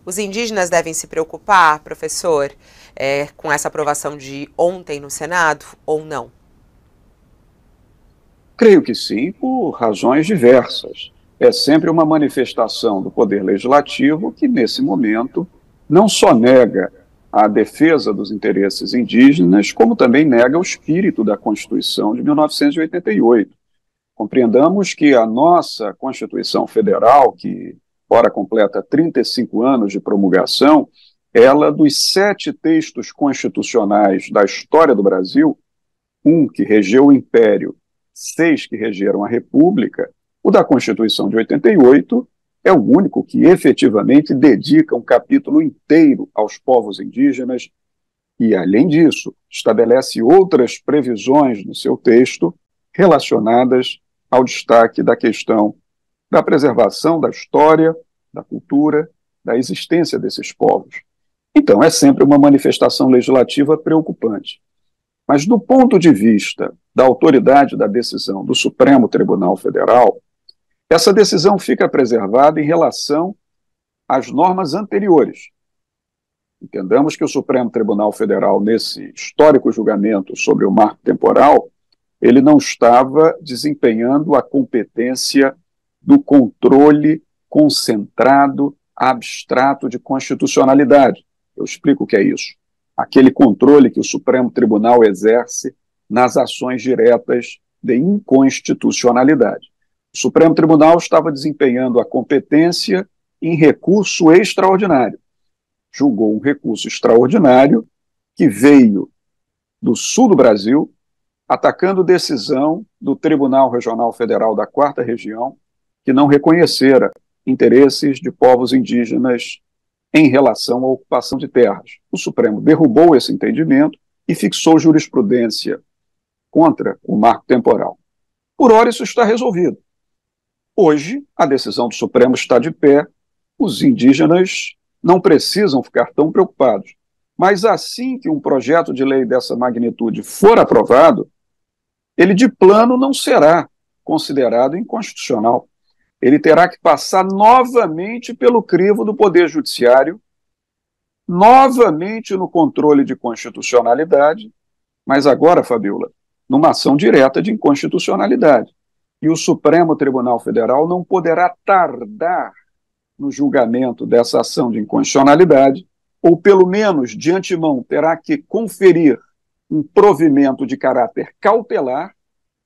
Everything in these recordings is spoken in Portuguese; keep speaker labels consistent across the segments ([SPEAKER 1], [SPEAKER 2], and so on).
[SPEAKER 1] Os indígenas devem se preocupar, professor, com essa aprovação de ontem no Senado ou não?
[SPEAKER 2] Creio que sim, por razões diversas. É sempre uma manifestação do Poder Legislativo que, nesse momento, não só nega a defesa dos interesses indígenas, como também nega o espírito da Constituição de 1988. Compreendamos que a nossa Constituição Federal, que ora completa 35 anos de promulgação, ela, dos 7 textos constitucionais da história do Brasil, um que regeu o Império, 6 que regeram a República, o da Constituição de 88 é o único que efetivamente dedica um capítulo inteiro aos povos indígenas e, além disso, estabelece outras previsões no seu texto relacionadas ao destaque da questão da preservação da história, da cultura, da existência desses povos. Então, é sempre uma manifestação legislativa preocupante. Mas, do ponto de vista da autoridade da decisão do Supremo Tribunal Federal, essa decisão fica preservada em relação às normas anteriores. Entendamos que o Supremo Tribunal Federal, nesse histórico julgamento sobre o marco temporal, ele não estava desempenhando a competência do controle concentrado, abstrato de constitucionalidade. Eu explico o que é isso. Aquele controle que o Supremo Tribunal exerce nas ações diretas de inconstitucionalidade. O Supremo Tribunal estava desempenhando a competência em recurso extraordinário. Julgou um recurso extraordinário que veio do sul do Brasil, atacando decisão do Tribunal Regional Federal da 4ª Região, que não reconhecera interesses de povos indígenas em relação à ocupação de terras. O Supremo derrubou esse entendimento e fixou jurisprudência contra o marco temporal. Por ora, isso está resolvido. Hoje, a decisão do Supremo está de pé, os indígenas não precisam ficar tão preocupados. Mas assim que um projeto de lei dessa magnitude for aprovado, ele de plano não será considerado inconstitucional. Ele terá que passar novamente pelo crivo do Poder Judiciário, novamente no controle de constitucionalidade, mas agora, Fabiola, numa ação direta de inconstitucionalidade. E o Supremo Tribunal Federal não poderá tardar no julgamento dessa ação de inconstitucionalidade, ou pelo menos, de antemão, terá que conferir um provimento de caráter cautelar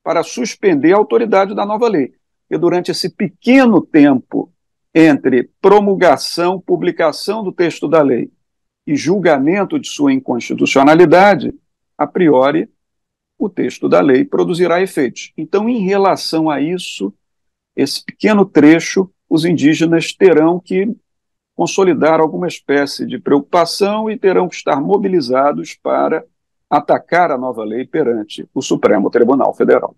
[SPEAKER 2] para suspender a autoridade da nova lei. E durante esse pequeno tempo entre promulgação, publicação do texto da lei e julgamento de sua inconstitucionalidade, a priori, o texto da lei produzirá efeitos. Então, em relação a isso, esse pequeno trecho, os indígenas terão que consolidar alguma espécie de preocupação e terão que estar mobilizados para atacar a nova lei perante o Supremo Tribunal Federal.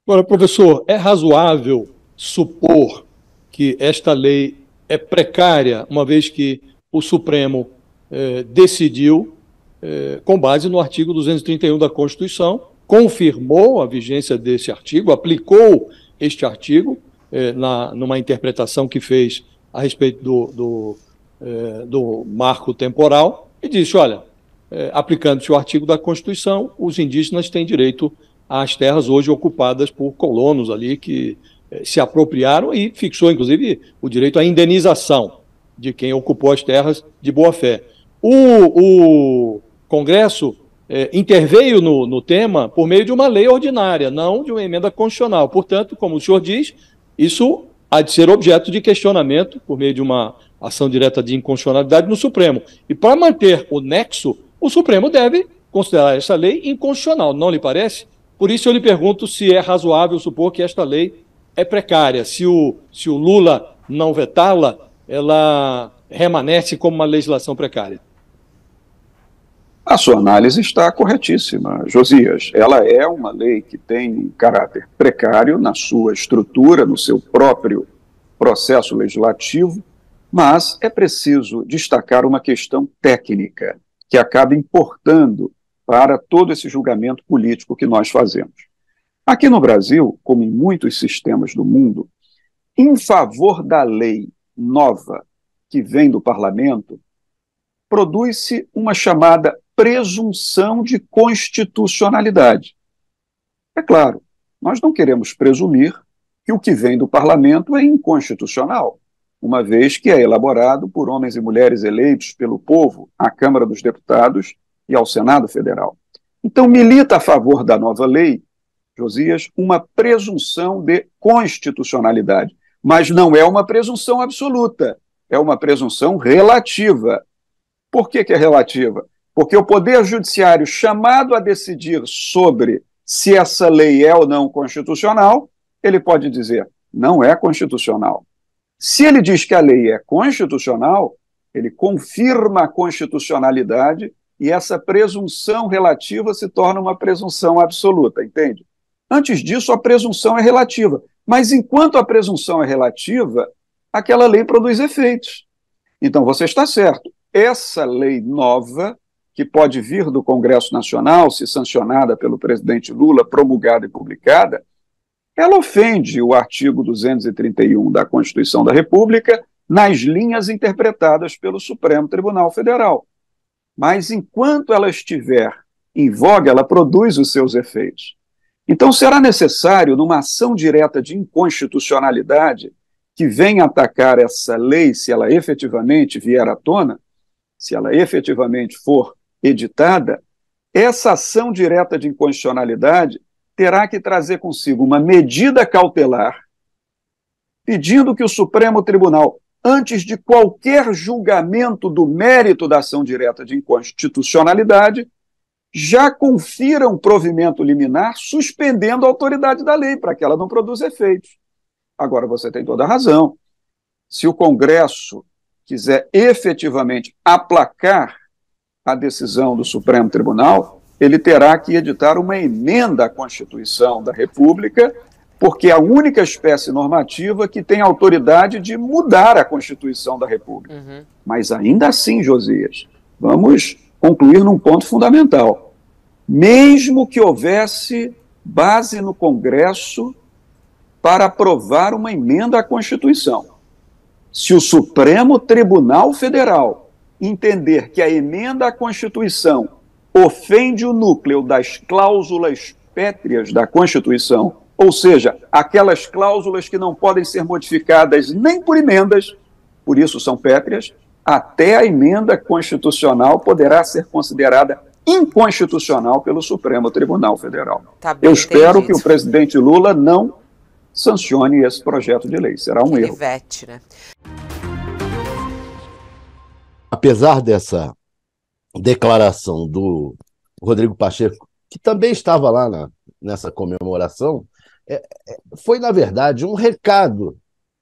[SPEAKER 3] Agora, professor, é razoável supor que esta lei é precária, uma vez que o Supremo decidiu, com base no artigo 231 da Constituição, confirmou a vigência desse artigo, aplicou este artigo numa interpretação que fez a respeito do marco temporal e disse, olha, aplicando-se o artigo da Constituição, os indígenas têm direito às terras hoje ocupadas por colonos ali que se apropriaram e fixou, inclusive, o direito à indenização de quem ocupou as terras de boa-fé. O Congresso interveio no tema por meio de uma lei ordinária, não de uma emenda constitucional. Portanto, como o senhor diz, isso há de ser objeto de questionamento por meio de uma ação direta de inconstitucionalidade no Supremo. E para manter o nexo, o Supremo deve considerar essa lei inconstitucional, não lhe parece? Por isso eu lhe pergunto se é razoável supor que esta lei é precária. Se o Lula não vetá-la, ela remanesce como uma legislação precária.
[SPEAKER 2] A sua análise está corretíssima, Josias. Ela é uma lei que tem um caráter precário na sua estrutura, no seu próprio processo legislativo, mas é preciso destacar uma questão técnica que acaba importando para todo esse julgamento político que nós fazemos. Aqui no Brasil, como em muitos sistemas do mundo, em favor da lei nova que vem do parlamento, produz-se uma chamada presunção de constitucionalidade. É claro, nós não queremos presumir que o que vem do parlamento é inconstitucional, uma vez que é elaborado por homens e mulheres eleitos pelo povo à Câmara dos Deputados e ao Senado Federal. Então, milita a favor da nova lei, Josias, uma presunção de constitucionalidade, mas não é uma presunção absoluta, é uma presunção relativa. Por que é relativa? Porque o Poder Judiciário, chamado a decidir sobre se essa lei é ou não constitucional, ele pode dizer, não é constitucional. Se ele diz que a lei é constitucional, ele confirma a constitucionalidade e essa presunção relativa se torna uma presunção absoluta, entende? Antes disso, a presunção é relativa. Mas enquanto a presunção é relativa, aquela lei produz efeitos. Então, você está certo. Essa lei nova, que pode vir do Congresso Nacional, se sancionada pelo presidente Lula, promulgada e publicada, ela ofende o artigo 231 da Constituição da República nas linhas interpretadas pelo Supremo Tribunal Federal. Mas, enquanto ela estiver em voga, ela produz os seus efeitos. Então, será necessário, numa ação direta de inconstitucionalidade, que venha atacar essa lei, se ela efetivamente vier à tona, se ela efetivamente for editada, essa ação direta de inconstitucionalidade terá que trazer consigo uma medida cautelar, pedindo que o Supremo Tribunal, antes de qualquer julgamento do mérito da ação direta de inconstitucionalidade, já confira um provimento liminar suspendendo a autoridade da lei, para que ela não produza efeitos. Agora, você tem toda a razão. Se o Congresso quiser efetivamente aplacar a decisão do Supremo Tribunal, ele terá que editar uma emenda à Constituição da República, porque é a única espécie normativa que tem autoridade de mudar a Constituição da República. Mas ainda assim, Josias, vamos concluir num ponto fundamental. Mesmo que houvesse base no Congresso para aprovar uma emenda à Constituição, se o Supremo Tribunal Federal entender que a emenda à Constituição ofende o núcleo das cláusulas pétreas da Constituição, ou seja, aquelas cláusulas que não podem ser modificadas nem por emendas, por isso são pétreas, até a emenda constitucional poderá ser considerada inconstitucional pelo Supremo Tribunal Federal. Eu espero que o presidente Lula não sancione esse projeto de lei. Será um erro.
[SPEAKER 1] Vete, né?
[SPEAKER 4] Apesar dessa declaração do Rodrigo Pacheco, que também estava lá nessa comemoração, foi, na verdade, um recado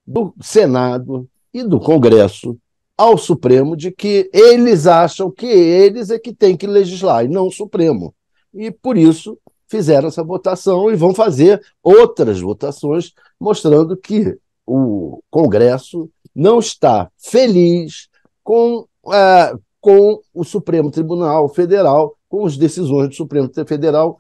[SPEAKER 4] do Senado e do Congresso ao Supremo de que eles acham que eles é que têm que legislar, e não o Supremo. E, por isso, fizeram essa votação e vão fazer outras votações, mostrando que o Congresso não está feliz com o Supremo Tribunal Federal, com as decisões do Supremo Federal,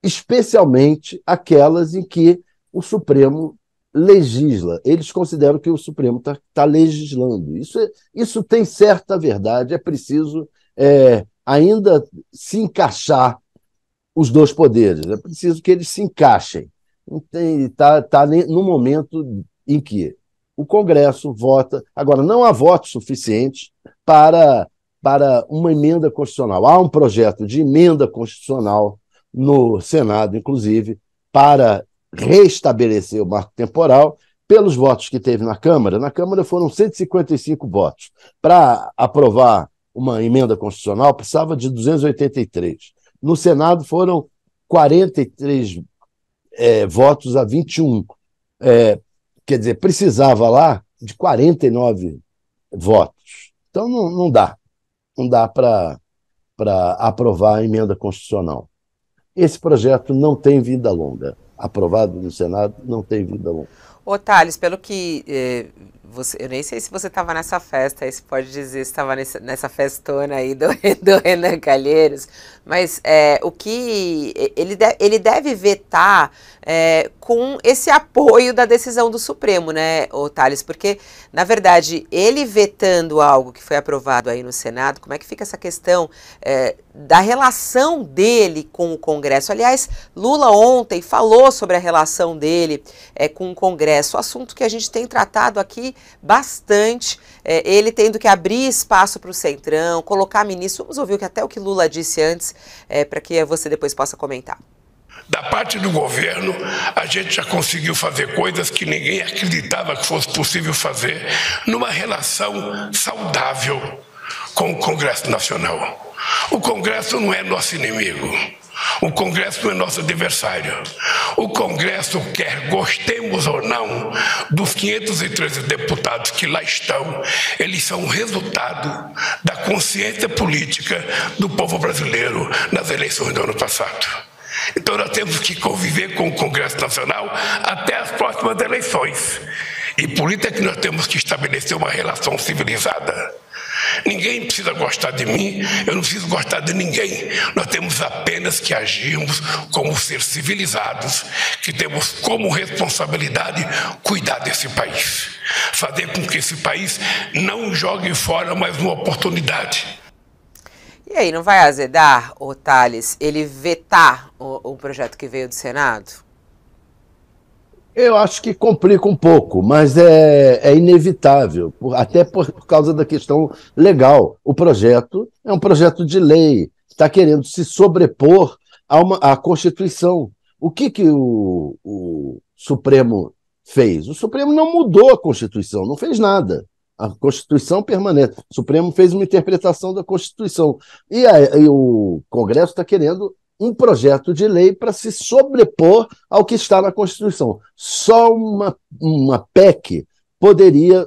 [SPEAKER 4] especialmente aquelas em que o Supremo legisla. Eles consideram que o Supremo está legislando. Isso tem certa verdade, é preciso ainda se encaixar os dois poderes, é preciso que eles se encaixem. Está no momento em que o Congresso vota, agora não há votos suficientes para uma emenda constitucional. Há um projeto de emenda constitucional no Senado, inclusive, para restabelecer o marco temporal, pelos votos que teve na Câmara. Na Câmara foram 155 votos. Para aprovar uma emenda constitucional, precisava de 283. No Senado foram 43 votos a 21. Quer dizer, precisava lá de 49 votos. Então não dá. Não dá para aprovar a emenda constitucional. Esse projeto não tem vida longa. Aprovado no Senado, não tem vida longa.
[SPEAKER 1] Ô, Thales, pelo que eu nem sei se você estava nessa festa, aí você pode dizer se estava nessa festona aí do Renan Calheiros, mas o que ele deve vetar com esse apoio da decisão do Supremo, né, ô Thales? Porque, na verdade, ele vetando algo que foi aprovado aí no Senado, como é que fica essa questão da relação dele com o Congresso? Aliás, Lula ontem falou sobre a relação dele com o Congresso, assunto que a gente tem tratado aqui bastante, ele tendo que abrir espaço para o Centrão, colocar ministro. Vamos ouvir até o que Lula disse antes, para que você depois possa comentar.
[SPEAKER 5] Da parte do governo, a gente já conseguiu fazer coisas que ninguém acreditava que fosse possível fazer numa relação saudável com o Congresso Nacional. O Congresso não é nosso inimigo. O Congresso não é nosso adversário. O Congresso quer, gostemos ou não, dos 513 deputados que lá estão, eles são o resultado da consciência política do povo brasileiro nas eleições do ano passado. Então nós temos que conviver com o Congresso Nacional até as próximas eleições. E por isso é que nós temos que estabelecer uma relação civilizada. Ninguém precisa gostar de mim, eu não preciso gostar de ninguém. Nós temos apenas que agirmos como seres civilizados, que temos como responsabilidade cuidar desse país. Fazer com que esse país não jogue fora mais uma oportunidade.
[SPEAKER 1] E aí, não vai azedar, ô Thales, ele vetar o projeto que veio do Senado?
[SPEAKER 4] Eu acho que complica um pouco, mas é inevitável, até por causa da questão legal. O projeto é um projeto de lei, está querendo se sobrepor à Constituição. O que o Supremo fez? O Supremo não mudou a Constituição, não fez nada. A Constituição permanece. O Supremo fez uma interpretação da Constituição. E o Congresso está querendo um projeto de lei para se sobrepor ao que está na Constituição. Só uma PEC poderia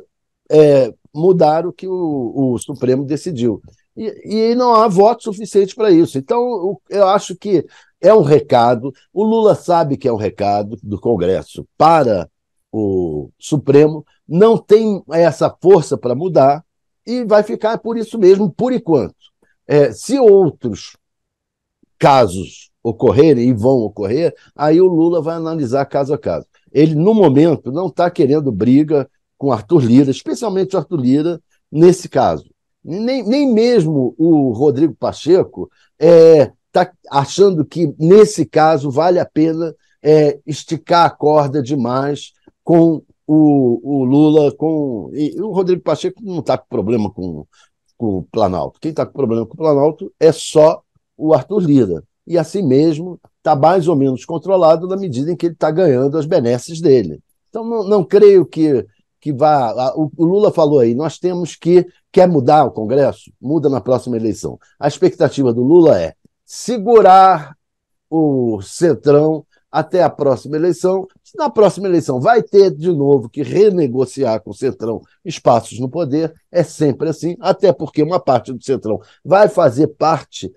[SPEAKER 4] mudar o que o Supremo decidiu. E não há voto suficiente para isso. Então, eu acho que é um recado, o Lula sabe que é um recado do Congresso para o Supremo, não tem essa força para mudar e vai ficar por isso mesmo, por enquanto. Se outros casos ocorrerem, e vão ocorrer, aí o Lula vai analisar caso a caso. Ele, no momento, não está querendo briga com Arthur Lira, especialmente o Arthur Lira, nesse caso. Nem mesmo o Rodrigo Pacheco está achando que, nesse caso, vale a pena esticar a corda demais com o Lula. E o Rodrigo Pacheco não está com problema com o Planalto. Quem está com problema com o Planalto é só o Arthur Lira. E assim mesmo está mais ou menos controlado na medida em que ele está ganhando as benesses dele. Então não creio que vá... O Lula falou aí, nós temos que... Quer mudar o Congresso? Muda na próxima eleição. A expectativa do Lula é segurar o Centrão até a próxima eleição. Na próxima eleição vai ter de novo que renegociar com o Centrão espaços no poder, é sempre assim, até porque uma parte do Centrão vai fazer parte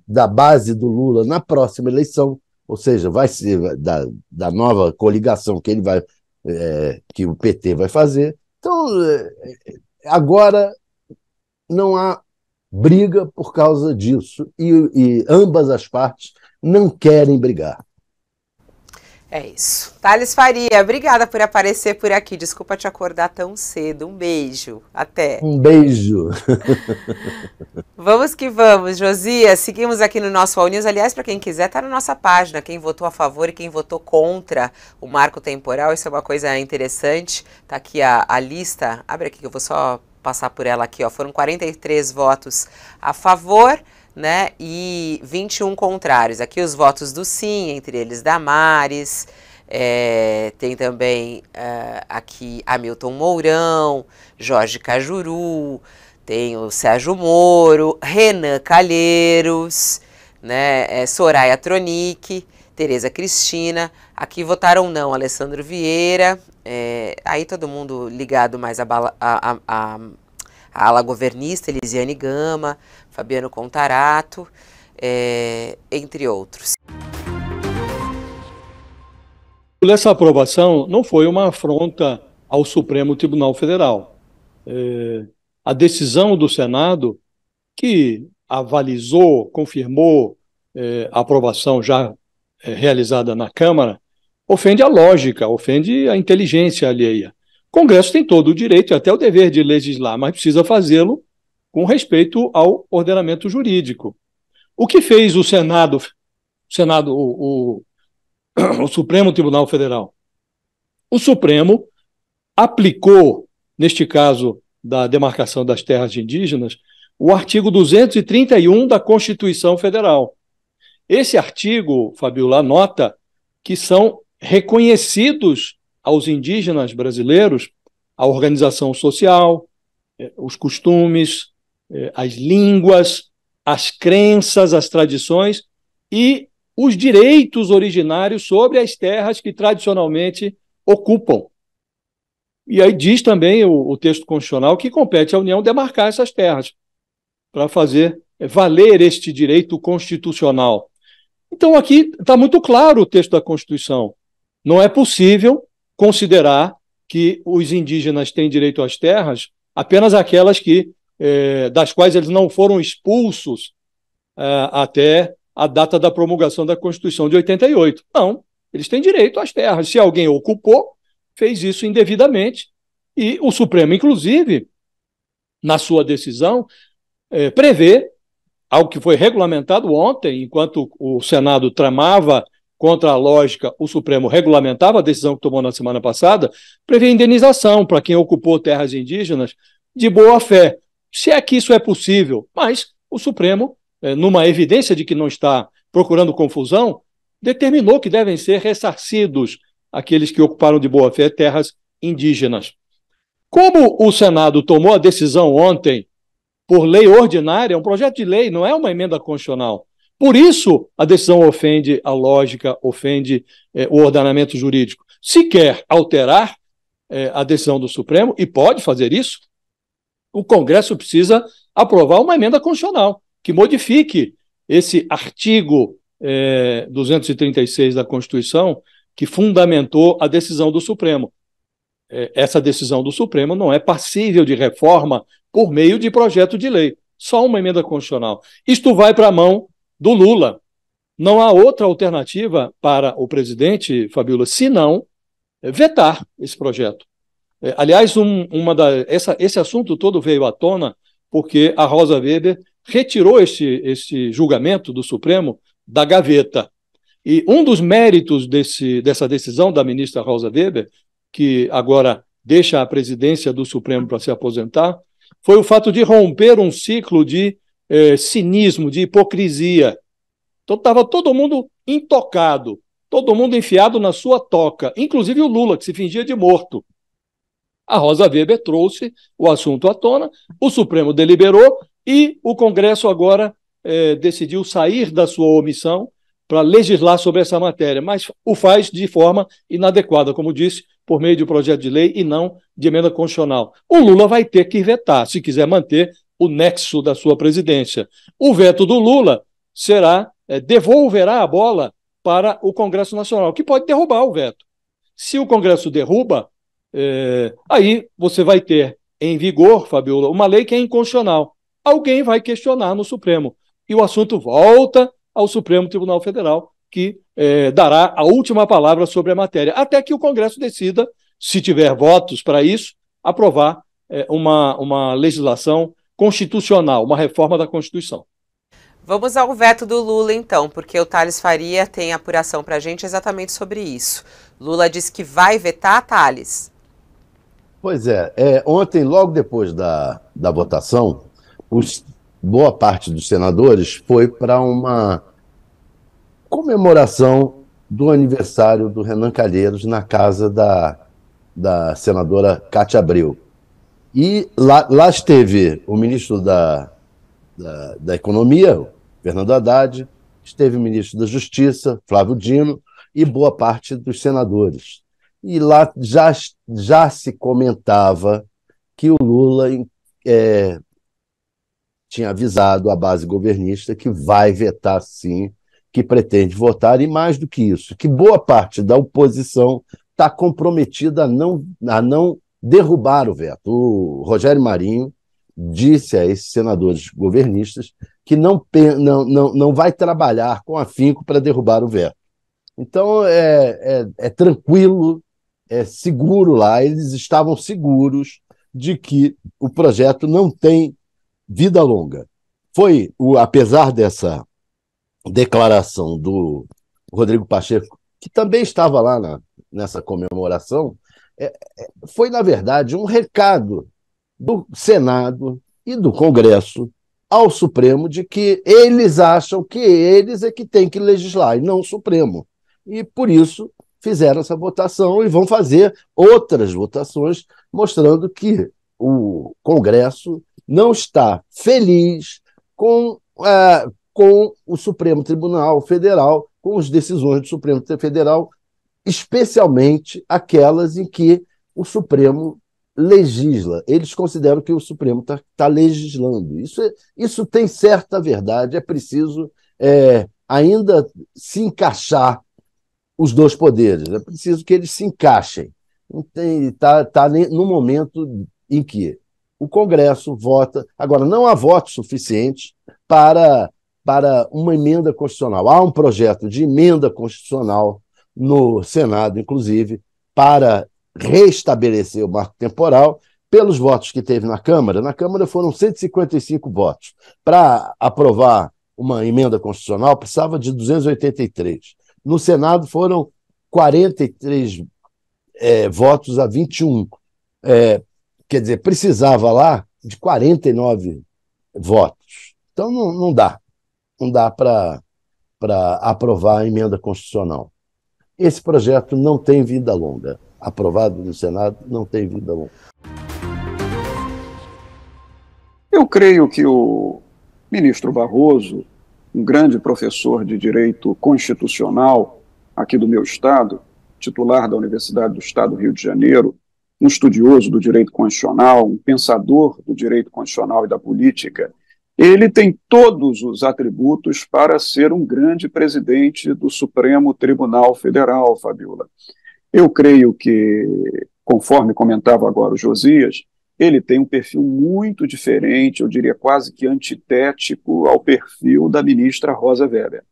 [SPEAKER 4] da base do Lula na próxima eleição, ou seja, vai ser da nova coligação que o PT vai fazer. Então, agora não há briga por causa disso e ambas as partes não querem brigar.
[SPEAKER 1] É isso. Thales Faria, obrigada por aparecer por aqui. Desculpa te acordar tão cedo. Um beijo. Até.
[SPEAKER 4] Um beijo.
[SPEAKER 1] Vamos que vamos, Josias. Seguimos aqui no nosso All News. Aliás, para quem quiser, tá na nossa página. Quem votou a favor e quem votou contra o marco temporal. Isso é uma coisa interessante. Tá aqui a lista. Abre aqui que eu vou só passar por ela aqui. Foram 43 votos a favor, né, e 21 contrários. Aqui os votos do sim, entre eles Damares, tem também aqui Hamilton Mourão, Jorge Cajuru, tem o Sérgio Moro, Renan Calheiros, né, Soraya Tronic, Tereza Cristina. Aqui votaram não, Alessandro Vieira, aí todo mundo ligado mais a ala governista, Elisiane Gama, Fabiano Contarato, entre outros.
[SPEAKER 3] essa aprovação não foi uma afronta ao Supremo Tribunal Federal. A decisão do Senado, que avalizou, confirmou a aprovação já realizada na Câmara, ofende a lógica, ofende a inteligência alheia. O Congresso tem todo o direito e até o dever de legislar, mas precisa fazê-lo com respeito ao ordenamento jurídico. O que fez o Supremo Tribunal Federal? O Supremo aplicou, neste caso da demarcação das terras indígenas, o artigo 231 da Constituição Federal. Esse artigo, Fabiola, nota que são reconhecidos aos indígenas brasileiros a organização social, os costumes, as línguas, as crenças, as tradições e os direitos originários sobre as terras que tradicionalmente ocupam. E aí diz também o texto constitucional que compete à União demarcar essas terras para fazer valer este direito constitucional. Então aqui está muito claro o texto da Constituição. Não é possível considerar que os indígenas têm direito às terras apenas aquelas das quais eles não foram expulsos até a data da promulgação da Constituição de 88. Não, eles têm direito às terras. Se alguém ocupou, fez isso indevidamente, e o Supremo, inclusive, na sua decisão, prevê algo que foi regulamentado ontem, enquanto o Senado tramava contra a lógica, o Supremo regulamentava a decisão que tomou na semana passada, prevê indenização para quem ocupou terras indígenas de boa fé. Se é que isso é possível, mas o Supremo, numa evidência de que não está procurando confusão, determinou que devem ser ressarcidos aqueles que ocuparam de boa fé terras indígenas. Como o Senado tomou a decisão ontem por lei ordinária, é um projeto de lei, não é uma emenda constitucional. Por isso, a decisão ofende a lógica, ofende o ordenamento jurídico. Se quer alterar a decisão do Supremo, e pode fazer isso, o Congresso precisa aprovar uma emenda constitucional que modifique esse artigo 236 da Constituição, que fundamentou a decisão do Supremo. Essa decisão do Supremo não é passível de reforma por meio de projeto de lei, só uma emenda constitucional. Isto vai para a mão do Lula. Não há outra alternativa para o presidente, Fabiola, senão vetar esse projeto. Aliás, esse assunto todo veio à tona porque a Rosa Weber retirou esse julgamento do Supremo da gaveta. E um dos méritos dessa decisão da ministra Rosa Weber, que agora deixa a presidência do Supremo para se aposentar, foi o fato de romper um ciclo de cinismo, de hipocrisia. Então estava todo mundo intocado, todo mundo enfiado na sua toca, inclusive o Lula, que se fingia de morto. A Rosa Weber trouxe o assunto à tona, o Supremo deliberou e o Congresso agora decidiu sair da sua omissão para legislar sobre essa matéria, mas o faz de forma inadequada, como disse, por meio de um projeto de lei e não de emenda constitucional. O Lula vai ter que vetar, se quiser manter o nexo da sua presidência. O veto do Lula devolverá a bola para o Congresso Nacional, que pode derrubar o veto. Se o Congresso derruba, aí você vai ter em vigor, Fabiola, uma lei que é inconstitucional. Alguém vai questionar no Supremo. E o assunto volta ao Supremo Tribunal Federal, que dará a última palavra sobre a matéria, até que o Congresso decida, se tiver votos para isso, aprovar uma legislação constitucional, uma reforma da Constituição.
[SPEAKER 1] Vamos ao veto do Lula, então, porque o Thales Faria tem apuração para a gente exatamente sobre isso. Lula disse que vai vetar, Thales?
[SPEAKER 4] Pois ontem, logo depois da votação, boa parte dos senadores foi para uma comemoração do aniversário do Renan Calheiros na casa da senadora Cátia Abreu. E lá esteve o ministro da Economia, Fernando Haddad, esteve o ministro da Justiça, Flávio Dino, e boa parte dos senadores. E lá já se comentava que o Lula tinha avisado a base governista que vai vetar, sim, que pretende votar, e mais do que isso, que boa parte da oposição está comprometida a não derrubar o veto. O Rogério Marinho disse a esses senadores governistas que não vai trabalhar com afinco para derrubar o veto. Então, é tranquilo, é seguro lá, eles estavam seguros de que o projeto não tem vida longa. Apesar dessa declaração do Rodrigo Pacheco, que também estava lá nessa comemoração, foi, na verdade, um recado do Senado e do Congresso ao Supremo de que eles acham que eles é que têm que legislar, e não o Supremo. E, por isso, fizeram essa votação e vão fazer outras votações mostrando que o Congresso não está feliz com o Supremo Tribunal Federal, com as decisões do Supremo Federal, especialmente aquelas em que o Supremo legisla. Eles consideram que o Supremo está legislando. Isso tem certa verdade, é preciso ainda se encaixar os dois poderes, é preciso que eles se encaixem. Está no momento em que o Congresso vota. Agora, não há votos suficientes para uma emenda constitucional. Há um projeto de emenda constitucional no Senado, inclusive, para restabelecer o marco temporal, pelos votos que teve na Câmara. Na Câmara foram 155 votos. Para aprovar uma emenda constitucional, precisava de 283. No Senado foram 43 votos a 21. Quer dizer, precisava lá de 49 votos. Então não dá. Não dá para aprovar a emenda constitucional. Esse projeto não tem vida longa. Aprovado no Senado, não tem vida longa.
[SPEAKER 2] Eu creio que o ministro Barroso, um grande professor de direito constitucional aqui do meu estado, titular da Universidade do Estado do Rio de Janeiro, um estudioso do direito constitucional, um pensador do direito constitucional e da política, ele tem todos os atributos para ser um grande presidente do Supremo Tribunal Federal, Fabiola. Eu creio que, conforme comentava agora o Josias, ele tem um perfil muito diferente, eu diria quase que antitético ao perfil da ministra Rosa Weber.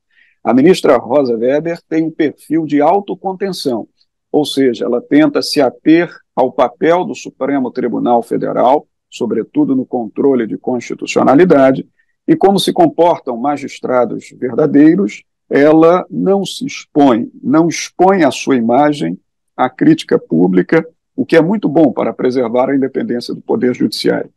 [SPEAKER 2] A ministra Rosa Weber tem um perfil de autocontenção, ou seja, ela tenta se ater ao papel do Supremo Tribunal Federal, sobretudo no controle de constitucionalidade, e como se comportam magistrados verdadeiros, ela não se expõe, não expõe a sua imagem à crítica pública, o que é muito bom para preservar a independência do Poder Judiciário.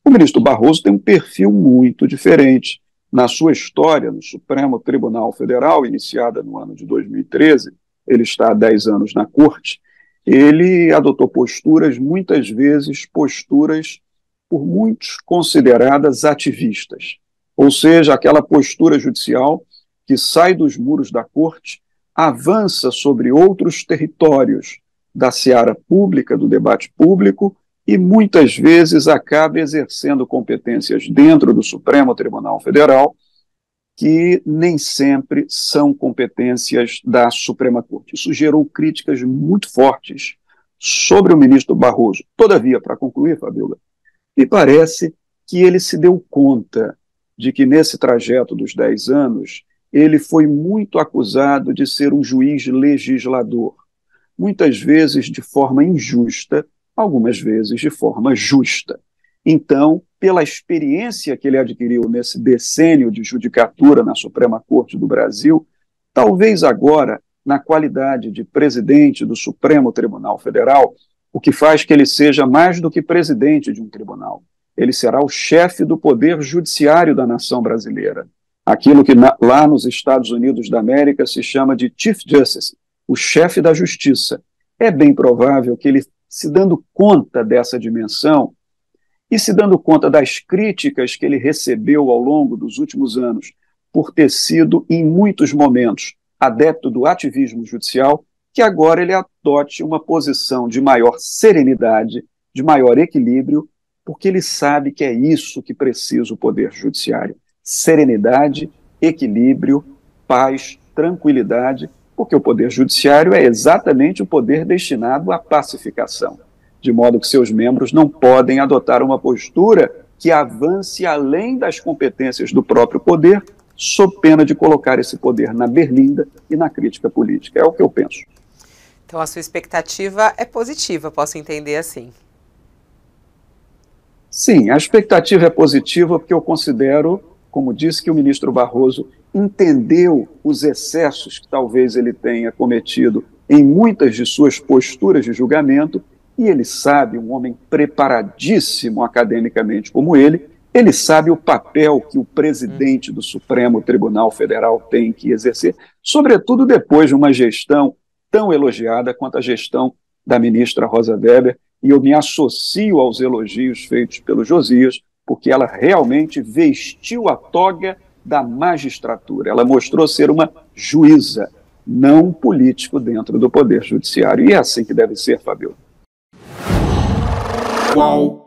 [SPEAKER 2] O ministro Barroso tem um perfil muito diferente. Na sua história no Supremo Tribunal Federal, iniciada no ano de 2013, ele está há 10 anos na corte, ele adotou posturas, muitas vezes posturas por muitos consideradas ativistas, ou seja, aquela postura judicial que sai dos muros da corte, avança sobre outros territórios da seara pública, do debate público, e muitas vezes acaba exercendo competências dentro do Supremo Tribunal Federal que nem sempre são competências da Suprema Corte. Isso gerou críticas muito fortes sobre o ministro Barroso. Todavia, para concluir, Fabiola, me parece que ele se deu conta de que nesse trajeto dos 10 anos ele foi muito acusado de ser um juiz legislador, muitas vezes de forma injusta, algumas vezes de forma justa. Então, pela experiência que ele adquiriu nesse decênio de judicatura na Suprema Corte do Brasil, talvez agora, na qualidade de presidente do Supremo Tribunal Federal, o que faz que ele seja mais do que presidente de um tribunal. Ele será o chefe do poder judiciário da nação brasileira. Aquilo que lá nos Estados Unidos da América se chama de Chief Justice, o chefe da justiça. É bem provável que ele, se dando conta dessa dimensão e se dando conta das críticas que ele recebeu ao longo dos últimos anos por ter sido, em muitos momentos, adepto do ativismo judicial, que agora ele adote uma posição de maior serenidade, de maior equilíbrio, porque ele sabe que é isso que precisa o Poder Judiciário. Serenidade, equilíbrio paz, tranquilidade, porque o poder judiciário é exatamente o poder destinado à pacificação, de modo que seus membros não podem adotar uma postura que avance além das competências do próprio poder, sob pena de colocar esse poder na berlinda e na crítica política. É o que eu penso.
[SPEAKER 1] Então a sua expectativa é positiva, posso entender assim?
[SPEAKER 2] Sim, a expectativa é positiva porque eu considero, como disse, que o ministro Barroso entendeu os excessos que talvez ele tenha cometido em muitas de suas posturas de julgamento, e ele sabe, um homem preparadíssimo academicamente como ele sabe o papel que o presidente do Supremo Tribunal Federal tem que exercer, sobretudo depois de uma gestão tão elogiada quanto a gestão da ministra Rosa Weber, e eu me associo aos elogios feitos pelo Josias, porque ela realmente vestiu a toga da magistratura. Ela mostrou ser uma juíza, não um político dentro do Poder Judiciário. E é assim que deve ser, Fabio.
[SPEAKER 6] Qual